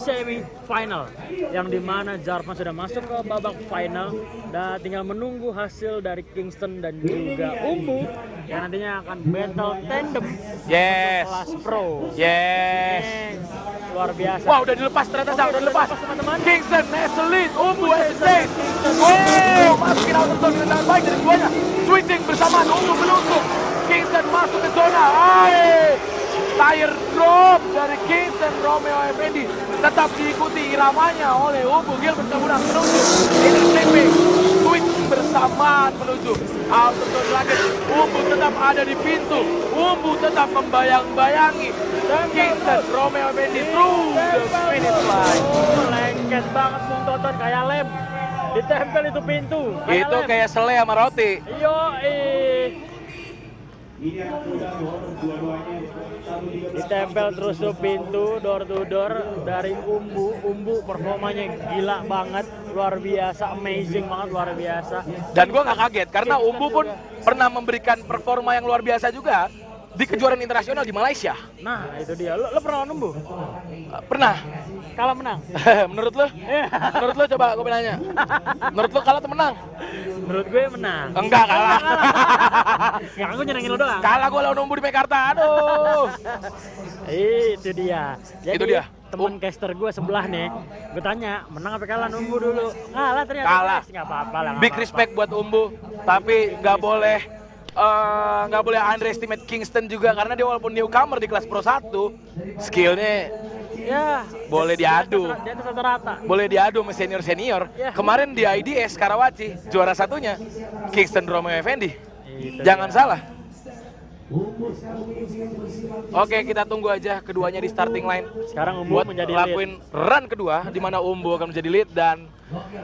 semi final yang dimana Zarvan sudah masuk ke babak final dan tinggal menunggu hasil dari Kingston dan juga Umbu yang nantinya akan battle tandem Yes. kelas pro. Yes. Luar biasa. Wah, udah dilepas ternyata, Sam, udah dilepas. Teman-teman. Kingston has the lead, Umbu has the lead. Wow, masukin outer zone dengan sangat baik dari keduanya. Switching bersamaan, Umbu menusuk. Kingston masuk ke zona. Tire drop dari Kingston Romeo Effendi tetap diikuti iramanya oleh Umbu. Gilbert Sabunan menuju inner sleeping. Switch bersamaan menuju outer zone terakhir. Umbu tetap ada di pintu. Umbu tetap membayang-bayangi Kingston Romeo Effendi through the finish line. Lengket banget Bung Toton, kayak lem. Ditempel itu pintu. Itu lem. kayak selai sama roti. Ditempel terus tuh pintu door to door dari Umbu. Umbu performanya gila banget, luar biasa, amazing banget, luar biasa. Dan gue nggak kaget karena Umbu pun pernah memberikan performa yang luar biasa juga di kejuaraan internasional di Malaysia. Nah itu dia, lo pernah lawan Umbu? Pernah. Kalah menang? Menurut lo? Menurut lo coba gue nanya. Menurut lo kalah atau menang? Menurut gue menang. Enggak, kalah. Ya aku nyenengin lo doang. Kalah gue lawan Umbu di Mekarta, aduh. Itu dia. Jadi, Itu dia. Temen caster gue sebelah nih, gue tanya menang apa kalah Umbu dulu. Kalah ternyata. Kalah. Nggak apa-apa lah. Big respect buat Umbu, tapi nggak boleh underestimate Kingston juga karena dia walaupun newcomer di kelas Pro 1, skillnya ya boleh diadu. Di atas rata-rata. Boleh diadu sama senior-senior. Ya. Kemarin di IDS Karawaci, juara satunya Kingston Romeo Effendi. Itu Jangan dia. salah. Oke, kita tunggu aja keduanya di starting line. Sekarang Umbu Buat menjadi lakuin run kedua, di mana Umbu akan menjadi lead dan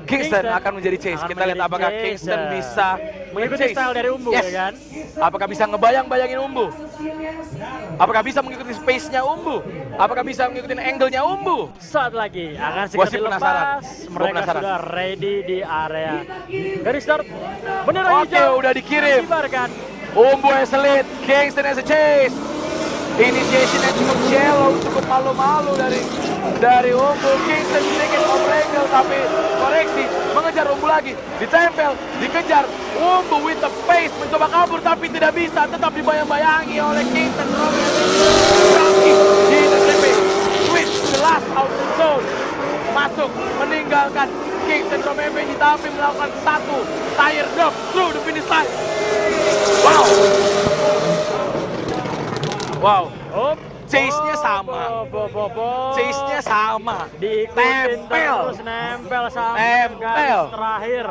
Kingston akan menjadi chase. akan Kita lihat menjadi apakah chase, Kingston ya. bisa mengikuti chase. style dari Umbu, Yes. ya kan? Apakah bisa ngebayang-bayangin Umbu? Apakah bisa mengikuti space-nya Umbu? Apakah bisa mengikuti angle-nya Umbu? Saat lagi akan Gua segera sih penasaran. dilepas. Gua Mereka penasaran. sudah ready di area garis start. Bendera Oke, hijau udah dikirim. dikibarkan. Umbu has a lead, Kingston has a chase. Initiation yang cukup shallow, cukup malu-malu dari Umbu. Kingston sedikit over angle tapi koreksi, mengejar Umbu lagi, ditempel, dikejar. Umbu with the pace mencoba kabur tapi tidak bisa, tetap dibayang-bayangi oleh Kingston. Berarti di the clipping, switch the last out the zone, masuk meninggalkan Kingston Romeo Effendi tapi melakukan satu tire drop through the finish line. Wow. Wow. Chase-nya sama. Chase-nya sama. Diikutin Tempel. terus, nempel sampai Nempel. garis terakhir.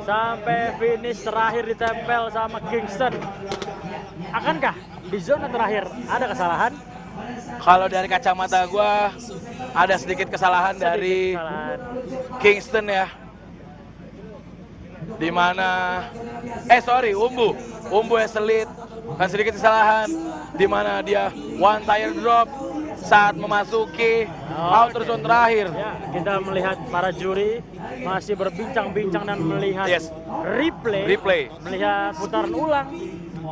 Sampai finish terakhir ditempel sama Kingston. Akankah di zona terakhir ada kesalahan? Kalau dari kacamata gua ada sedikit kesalahan dari Kesalahan. Kingston ya. Dimana Umbu has the lead, kan sedikit kesalahan dimana dia one tire drop saat memasuki outer zone terakhir. Ya, kita melihat para juri masih berbincang-bincang dan melihat Yes. replay, melihat putaran ulang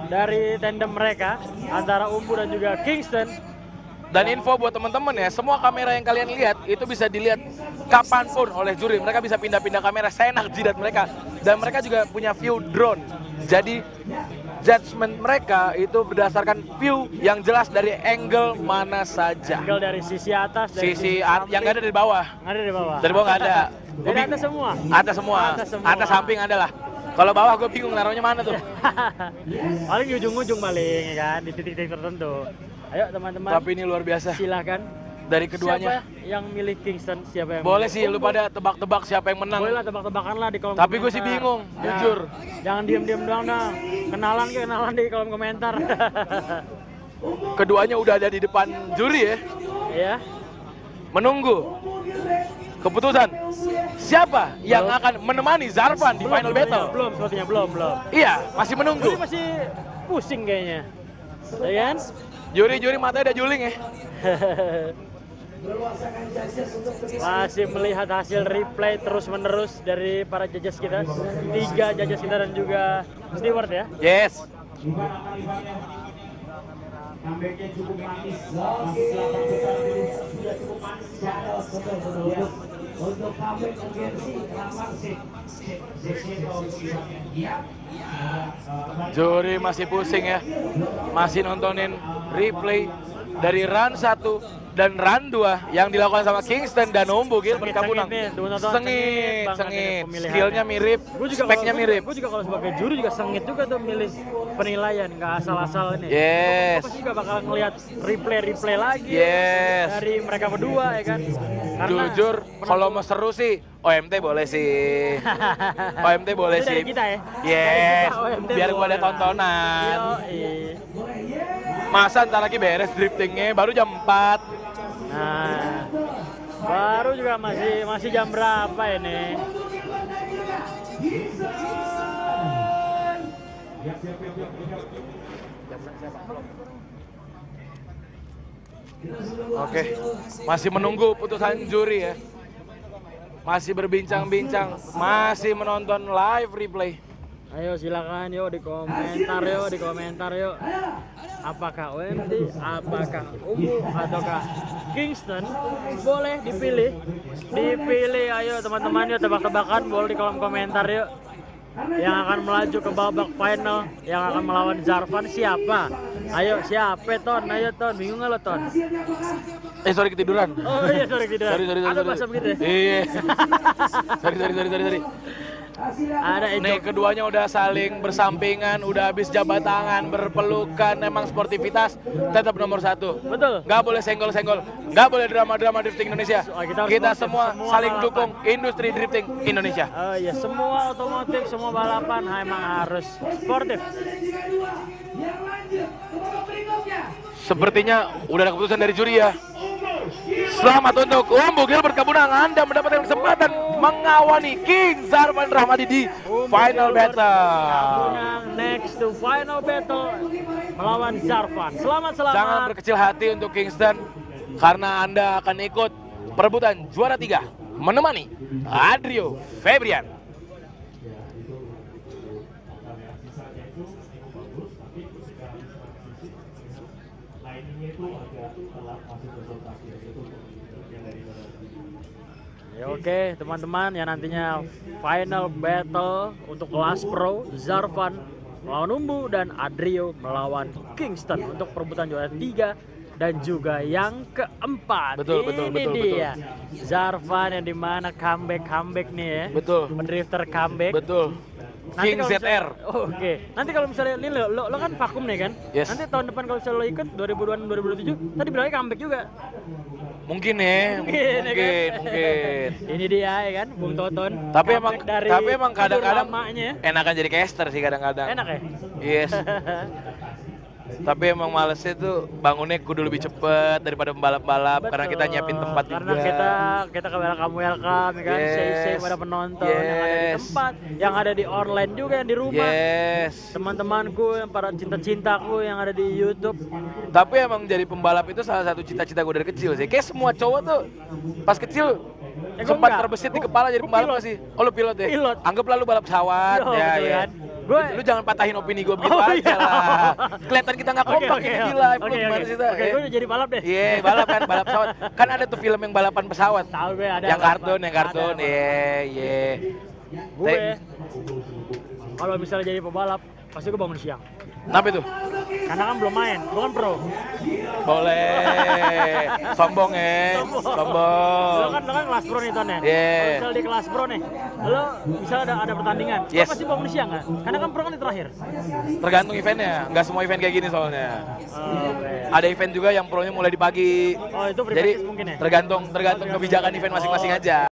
dari tandem mereka antara Umbu dan juga Kingston. Dan info buat teman-teman ya, semua kamera yang kalian lihat itu bisa dilihat kapanpun oleh juri. Mereka bisa pindah-pindah kamera seenak jidat mereka. Dan mereka juga punya view drone. Jadi judgement mereka itu berdasarkan view yang jelas dari angle mana saja. Angle dari sisi atas, dari Sisi samping. yang nggak ada dari bawah. Ada di bawah. Dari bawah nggak ada. Jadi atas semua. Atas semua. Atas samping ada lah. Kalau bawah gue bingung naruhnya mana tuh. Paling di ujung-ujung paling ya kan, di titik-titik tertentu. Ayo teman-teman. Tapi ini luar biasa. Silakan. Dari keduanya. Siapa yang milih Kingston? Siapa yang Boleh milih sih, lu Umbu? pada tebak-tebak siapa yang menang. Boleh lah tebak-tebakan lah di kolom Tapi gue komentar. sih bingung, Ya, jujur. Jangan diem-diem doang dong. Kenalan di kolom komentar. Keduanya udah ada di depan juri ya. Ya. Menunggu keputusan siapa yang akan menemani Zarvan di final battle. Belum, sepertinya belum. Iya, masih menunggu. Juri masih pusing kayaknya. Ya kan? Juri matanya udah juling ya. Masih melihat hasil replay terus-menerus dari para judges kita. 3 judges kita dan juga steward ya. Yes. Comebacknya cukup manis. Sudah cukup manis. Betul. Untuk comeback urgensi kenapa sih? Juri masih pusing ya. Masih nontonin replay dari run 1 dan run 2 yang dilakukan sama Kingston dan Umbu Gilbert Kapunang. Sengit. Skillnya mirip, speknya mirip. Gue juga kalau sebagai juri juga sengit juga tuh milih penilaian, nggak asal-asal ini. Yes. Gue pasti juga bakal ngelihat replay lagi Yes. dari mereka berdua ya kan. Karena Jujur, kalau mau seru sih, OMT boleh sih. OMT boleh itu dari sih. kita ya. Yes. Dari kita, OMT Biar gua ada boleh. tontonan. Yoi. Masa ntar lagi beres driftingnya, baru jam 4. Nah, baru juga masih jam berapa ini? Oke, masih menunggu putusan juri ya. Masih berbincang-bincang, masih menonton live replay. Ayo silakan yuk di komentar yuk. Apakah OMT, apakah Umbu ataukah Kingston? Boleh dipilih. Ayo teman-teman yuk, tebak-tebakan boleh di kolom komentar yuk. Yang akan melaju ke babak final, yang akan melawan Zarvan siapa? Ayo siapa Ton? Ayo Ton, bingung nggak lo Ton? Sorry ketiduran. Oh iya sorry gitu. Sorry. Ada bahasa begitu ya? Iya. Sorry. Ada Nih keduanya udah saling bersampingan, udah habis jabat tangan, berpelukan, emang sportivitas tetap nomor 1. Betul. Gak boleh senggol-senggol, gak boleh drama-drama drifting Indonesia. Kita Kita harus semua sportif, saling semua dukung industri drifting Indonesia. Oh iya, semua otomotif, semua balapan emang harus sportif. Sepertinya udah ada keputusan dari juri ya. Selamat untuk Umbu Gilbert Kapunang, Anda mendapatkan kesempatan mengawani King Zarvan Rahmadi di final battle. Kapunang next to final battle melawan Zarvan. Selamat. Jangan berkecil hati untuk Kingston karena Anda akan ikut perebutan juara 3 menemani Adrio Febrian. Ya, oke teman-teman, yang nantinya final battle untuk kelas pro, Zarvan melawan Umbu dan Adrio melawan Kingston untuk perebutan juara 3 dan juga yang keempat. Betul. Dia Zarvan yang dimana comeback nih ya. Betul. Drifter comeback. Betul. Nanti King kalau ZR. misalnya- Oke. Nanti kalau misalnya ini lo kan vakum nih kan? Yes. Nanti tahun depan kalau misalnya lo ikut 2026 2027, tadi bilangnya comeback juga. Mungkin ya, Mungkin. mungkin. Ini dia ya kan, Bung Toton. Tapi Comeback emang kadang-kadang lamanya. enakan jadi caster sih kadang-kadang. Enak ya? Yes. Tapi emang malesnya tuh bangunnya kudu lebih cepet daripada pembalap-balap karena kita nyiapin tempat karena juga. kita ke welcome ya kan, say pada penonton yang ada di tempat, yang ada di online juga, yang di rumah. Yes. Teman-temanku yang para cinta-cintaku yang ada di YouTube. Tapi emang jadi pembalap itu salah satu cita-cita gue dari kecil sih. Kayak semua cowok tuh pas kecil Gua sempat enggak. terbesit di kepala jadi Gua pembalap pilot. sih. Oh lu pilot ya? Pilot. Anggaplah lu balap pesawat. Yo, Ya, betul ya. kan? Gue- Lu jangan patahin opini gue begitu Oh, aja iya. lah. Kelihatan kita nggak kompak ini di live. Lu gimana sih? Oke, gue jadi balap deh. Iya, balap kan, balap pesawat. Kan ada tuh film yang balapan pesawat. Tahu gue ada. Yang kartun, balapan. yang kartun. Ada Iya. Gue kalau misalnya jadi pebalap, pasti gue bangun siang. Kenapa itu? Karena kan belum main, gue kan pro. Boleh. Sombong ya. Lo Sombong. kan kelas pro nih Ton ya. Yeah. Kalau misalnya di kelas pro nih, lo misalnya ada pertandingan, Yes. lo pasti bangun siang nggak? Karena kan pro kan di terakhir. Tergantung eventnya. Nggak semua event kayak gini soalnya. Oke. Ada event juga yang pro-nya mulai di pagi. Oh itu free Jadi practice mungkin ya? tergantung kebijakan event masing-masing aja.